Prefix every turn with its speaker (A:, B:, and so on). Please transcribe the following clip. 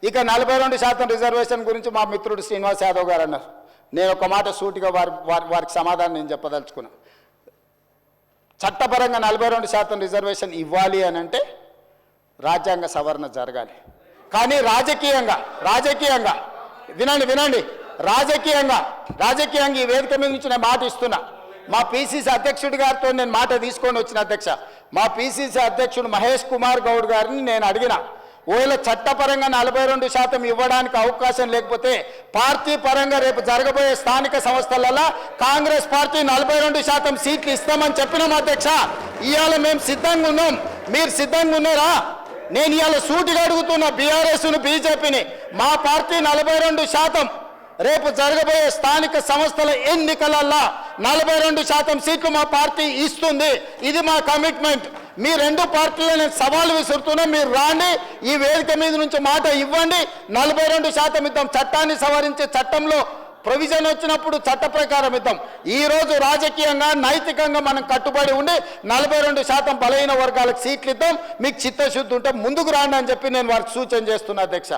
A: ఇక 42% రిజర్వేషన్ గురించి మా మిత్రుడు శ్రీనివాస్ యాదవ్ గారు అన్నారు. నేను ఒక మాట సూటిగా వారికి సమాధానం నేను చెప్పదలుచుకున్నా. చట్టపరంగా 42% రిజర్వేషన్ ఇవ్వాలి అని అంటే రాజ్యాంగ సవరణ జరగాలి. కానీ రాజకీయంగా వినండి రాజకీయంగా ఈ వేదిక మీద నుంచి నేను మాట ఇస్తున్నా. మా పిసిసి అధ్యక్షుడి గారితో నేను మాట తీసుకొని వచ్చిన అధ్యక్ష, మా పిసిసి అధ్యక్షుడు మహేష్ కుమార్ గౌడ్ గారిని నేను అడిగిన, ఒకవేళ చట్టపరంగా 42% ఇవ్వడానికి అవకాశం లేకపోతే పార్టీ పరంగా రేపు జరగబోయే స్థానిక సంస్థలలో కాంగ్రెస్ పార్టీ 42% సీట్లు ఇస్తామని చెప్పినాం అధ్యక్ష. ఇవాళ మేము సిద్ధంగా ఉన్నాం, మీరు సిద్ధంగా ఉన్నారా? నేను ఇవాళ సూటిగా అడుగుతున్న బీఆర్ఎస్ను బీజేపీని, మా పార్టీ 42% రేపు జరగబోయే స్థానిక సంస్థల ఎన్నికలల్లో 42% సీట్లు మా పార్టీ ఇస్తుంది. ఇది మా కమిట్మెంట్. మీ రెండు పార్టీలను నేను సవాలు విసురుతున్నా, మీరు రాండి, ఈ వేదిక మీద నుంచి మాట ఇవ్వండి, 42% ఇద్దాం. చట్టాన్ని సవరించే చట్టంలో ప్రొవిజన్ వచ్చినప్పుడు చట్ట ప్రకారం ఇద్దాం. ఈరోజు రాజకీయంగా నైతికంగా మనం కట్టుబడి ఉండి 42% బలహీన వర్గాలకు సీట్లు ఇద్దాం. మీకు చిత్తశుద్ధి ఉంటే ముందుకు రాండి అని చెప్పి నేను వారికి సూచన చేస్తున్నా అధ్యక్ష.